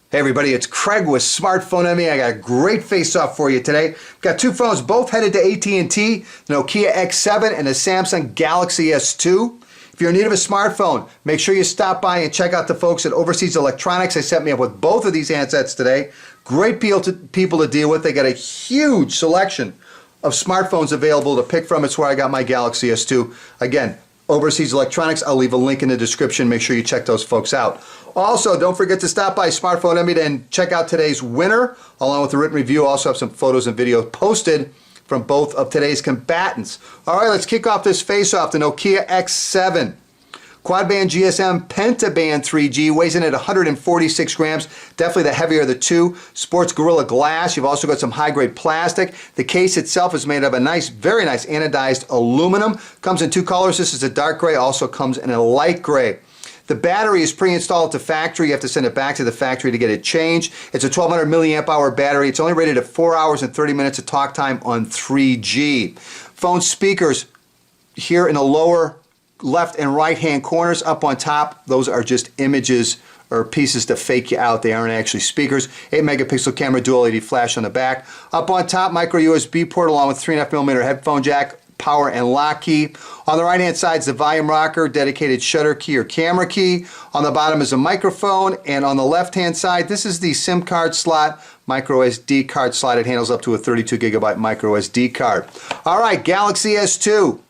Hey everybody, it's Craig with Smartphone Envy. I got a great face-off for you today. We've got two phones, both headed to AT&T, the Nokia X7 and the Samsung Galaxy S2. If you're in need of a smartphone, make sure you stop by and check out the folks at Overseas Electronics. They set me up with both of these handsets today. Great people to deal with. They got a huge selection of smartphones available to pick from. It's where I got my Galaxy S2. Again, Overseas Electronics. I'll leave a link in the description. Make sure you check those folks out. Also, don't forget to stop by Smartphone Envy and check out today's winner, along with the written review. Also have some photos and videos posted from both of today's combatants. All right, let's kick off this face-off. The Nokia X7. Quad-band GSM Pentaband 3G, weighs in at 146 grams. Definitely the heavier of the two. Sports Gorilla Glass. You've also got some high-grade plastic. The case itself is made of a nice, very nice anodized aluminum. Comes in two colors. This is a dark gray. Also comes in a light gray. The battery is pre-installed at the factory. You have to send it back to the factory to get it changed. It's a 1200 milliamp hour battery. It's only rated at 4 hours and 30 minutes of talk time on 3G. Phone speakers here in the lower left and right hand corners. Up on top, those are just images or pieces to fake you out. They aren't actually speakers. 8 megapixel camera, dual LED flash on the back. Up on top, micro USB port along with 3.5 millimeter headphone jack, power and lock key. On the right hand side is the volume rocker, dedicated shutter key or camera key. On the bottom is a microphone, and on the left hand side, this is the SIM card slot, micro SD card slot. It handles up to a 32 gigabyte micro SD card. All right, Galaxy S2.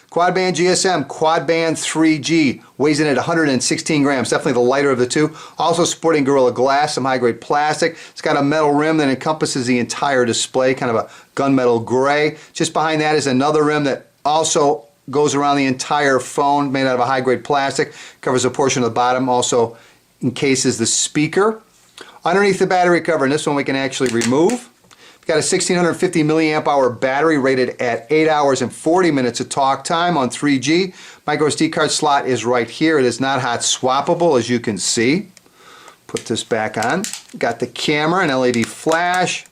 Quad-band GSM, quad-band 3G, weighs in at 116 grams, definitely the lighter of the two. Also sporting Gorilla Glass, some high-grade plastic. It's got a metal rim that encompasses the entire display, kind of a gunmetal gray. Just behind that is another rim that also goes around the entire phone, made out of a high-grade plastic. Covers a portion of the bottom, also encases the speaker. Underneath the battery cover, and this one we can actually remove. Got a 1650 milliamp hour battery rated at 8 hours and 40 minutes of talk time on 3G. Micro SD card slot is right here. It is not hot swappable, as you can see. Put this back on. Got the camera and LED flash.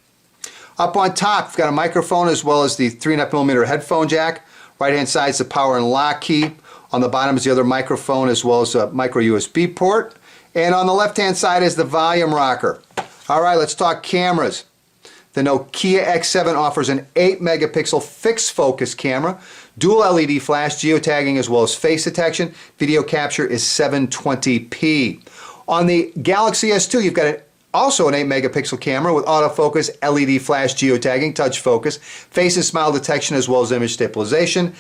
Up on top, we've got a microphone as well as the 3.5 millimeter headphone jack. Right hand side is the power and lock key. On the bottom is the other microphone as well as a micro USB port. And on the left hand side is the volume rocker. All right, let's talk cameras. The Nokia X7 offers an 8 megapixel fixed focus camera, dual LED flash, geotagging as well as face detection. Video capture is 720p. On the Galaxy S2, you've got also an 8 megapixel camera with autofocus, LED flash, geotagging, touch focus, face and smile detection as well as image stabilization.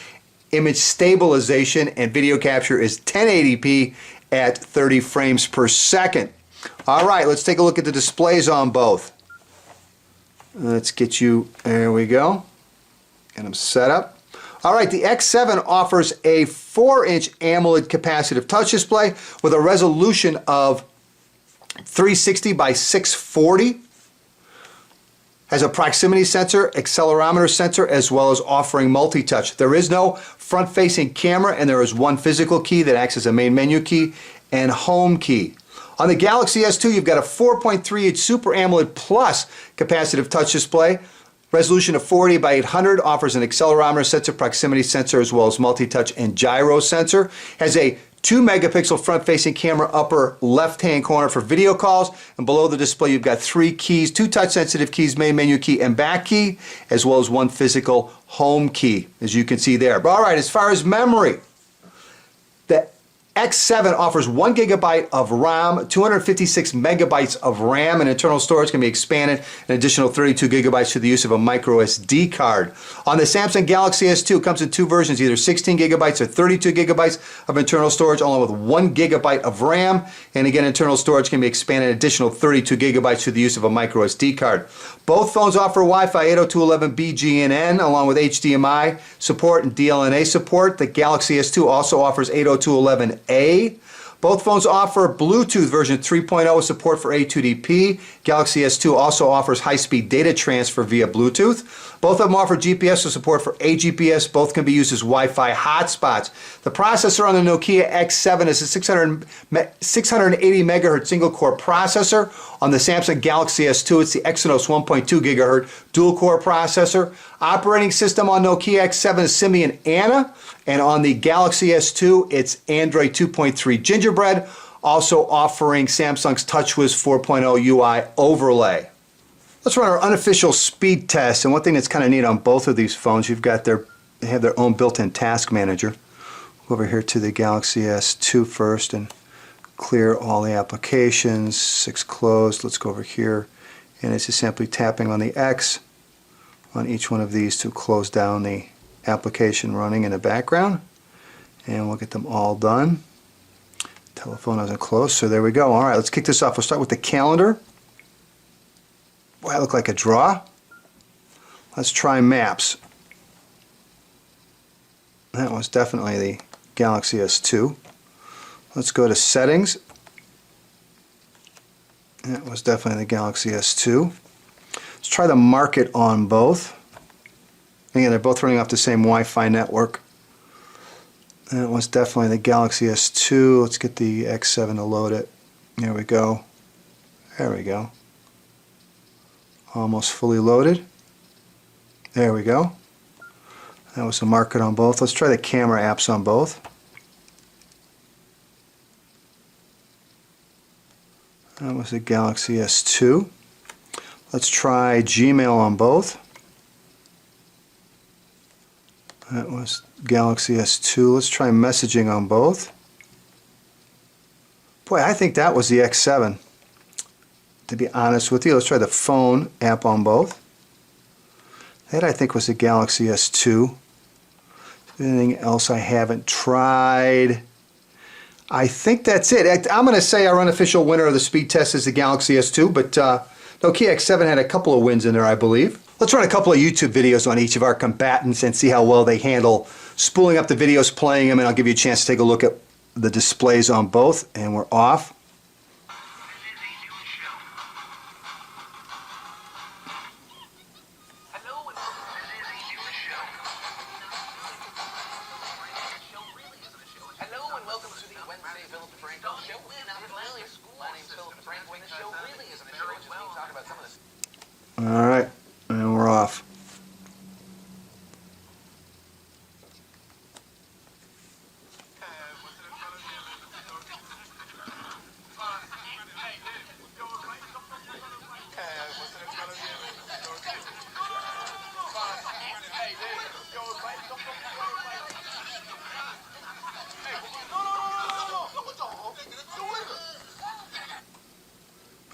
Image stabilization and video capture is 1080p at 30 frames per second. All right, let's take a look at the displays on both. Let's get you, there we go. Get them set up. All right, the X7 offers a 4-inch AMOLED capacitive touch display with a resolution of 360 by 640. Has a proximity sensor, accelerometer sensor, as well as offering multi-touch. There is no front-facing camera, and there is one physical key that acts as a main menu key and home key. On the Galaxy S2, you've got a 4.3-inch Super AMOLED Plus capacitive touch display. Resolution of 480 by 800, offers an accelerometer sensor, proximity sensor, as well as multi-touch and gyro sensor. Has a 2 megapixel front-facing camera upper left-hand corner for video calls. And below the display, you've got 3 keys, 2 touch-sensitive keys, main menu key and back key, as well as 1 physical home key, as you can see there. But all right, as far as memory, the X7 offers 1 gigabyte of RAM, 256 megabytes of RAM, and internal storage can be expanded an additional 32 gigabytes through the use of a micro SD card. On the Samsung Galaxy S2, it comes in 2 versions, either 16 gigabytes or 32 gigabytes of internal storage, along with 1 gigabyte of RAM. And again, internal storage can be expanded an additional 32 gigabytes through the use of a micro SD card. Both phones offer Wi-Fi 802.11b GNN, along with HDMI support and DLNA support. The Galaxy S2 also offers 802.11a. Both phones offer Bluetooth version 3.0 with support for A2DP. Galaxy S2 also offers high-speed data transfer via Bluetooth. Both of them offer GPS with support for AGPS. Both can be used as Wi-Fi hotspots. The processor on the Nokia X7 is a 680 megahertz single-core processor. On the Samsung Galaxy S2, it's the Exynos 1.2 gigahertz dual-core processor. Operating system on Nokia X7 is Symbian Anna, and on the Galaxy S2, it's Android 2.3 Gingerbread. Also offering Samsung's TouchWiz 4.0 UI overlay. Let's run our unofficial speed test. And one thing that's kind of neat on both of these phones, they have their own built-in task manager. Go over here to the Galaxy S2 first and clear all the applications. 6 closed. Let's go over here, and it's just simply tapping on the X on each one of these to close down the application running in the background, and we'll get them all done. Telephone isn't closed, so there we go. All right, let's kick this off. We'll start with the calendar. Boy, I look like a draw. Let's try maps. That was definitely the Galaxy S2. Let's go to settings. That was definitely the Galaxy S2. Let's try the market on both. Again, they're both running off the same Wi-Fi network. That was definitely the Galaxy S2. Let's get the X7 to load it. There we go. There we go. Almost fully loaded. There we go. That was the market on both. Let's try the camera apps on both. That was the Galaxy S2. Let's try Gmail on both. That was Galaxy S2. Let's try messaging on both. Boy, I think that was the X7. To be honest with you, let's try the phone app on both. That I think was the Galaxy S2. Anything else I haven't tried? I think that's it. I'm going to say our unofficial winner of the speed test is the Galaxy S2, but Nokia X7 had a couple of wins in there, I believe. Let's run a couple of YouTube videos on each of our combatants and see how well they handle spooling up the videos, playing them, and I'll give you a chance to take a look at the displays on both, and we're off. All right, and we're off.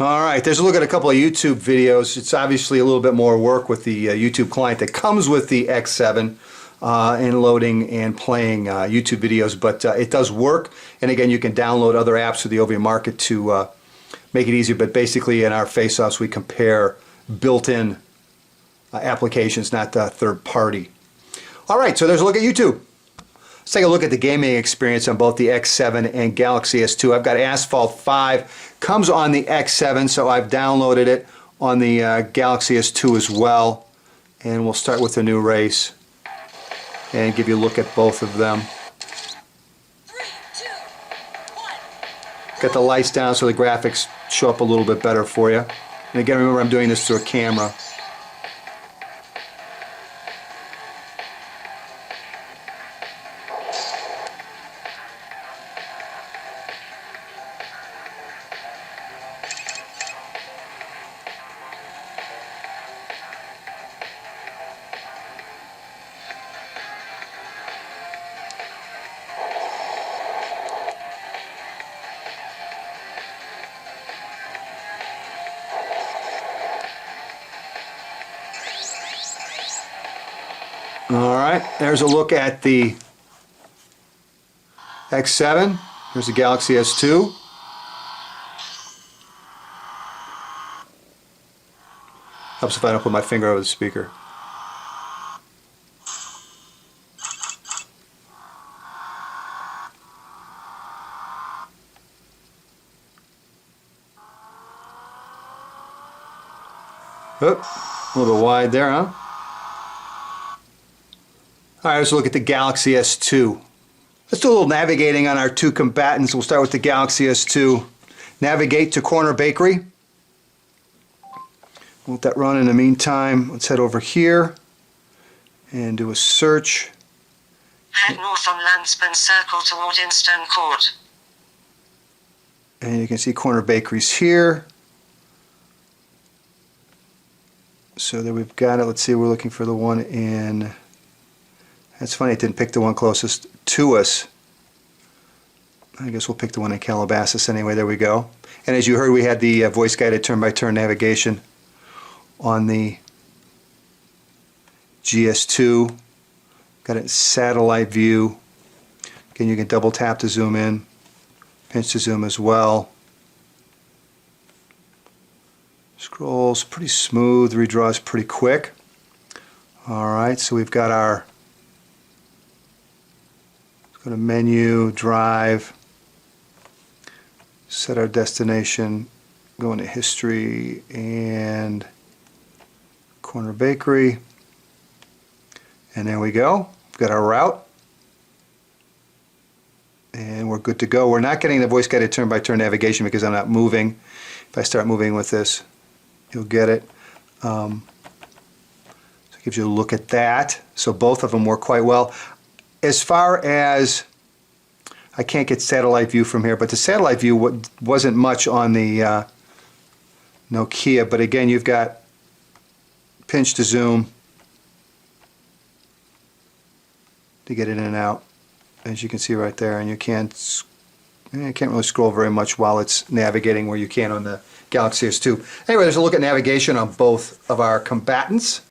All right, there's a look at a couple of YouTube videos. It's obviously a little bit more work with the YouTube client that comes with the X7 in loading and playing YouTube videos, but it does work. And again, you can download other apps through the OV Market to make it easier. But basically, in our face-offs, we compare built-in applications, not third-party. All right, so there's a look at YouTube. Let's take a look at the gaming experience on both the X7 and Galaxy S2. I've got Asphalt 5, comes on the X7, so I've downloaded it on the Galaxy S2 as well. And we'll start with a new race and give you a look at both of them. 3, 2, 1. Got the lights down so the graphics show up a little bit better for you. And again, remember I'm doing this through a camera. All right, there's a look at the X7. Here's the Galaxy S2. Helps if I don't put my finger over the speaker. Oop, a little bit wide there, huh? All right, let's look at the Galaxy S2. Let's do a little navigating on our two combatants. We'll start with the Galaxy S2. Navigate to Corner Bakery. We'll let that run in the meantime. Let's head over here and do a search. Head north on Landspan Circle toward Instone Court. And you can see corner bakeries here. So that we've got it. Let's see, we're looking for the one in, that's funny, it didn't pick the one closest to us. I guess we'll pick the one in Calabasas anyway. There we go. And as you heard, we had the voice guided turn-by-turn navigation on the GS2. Got it satellite view. Again, you can double tap to zoom in, pinch to zoom as well. Scrolls pretty smooth, redraws pretty quick. Alright, so we've got our, let's go to menu, drive, set our destination, go into history and corner bakery. And there we go. We've got our route. And we're good to go. We're not getting the voice guided turn-by-turn navigation because I'm not moving. If I start moving with this, you'll get it. So it gives you a look at that. So both of them work quite well. As far as, I can't get satellite view from here, but the satellite view wasn't much on the Nokia. But again, you've got pinch to zoom to get in and out, as you can see right there. And you can't really scroll very much while it's navigating where you can on the Galaxy S2. Anyway, there's a look at navigation on both of our combatants.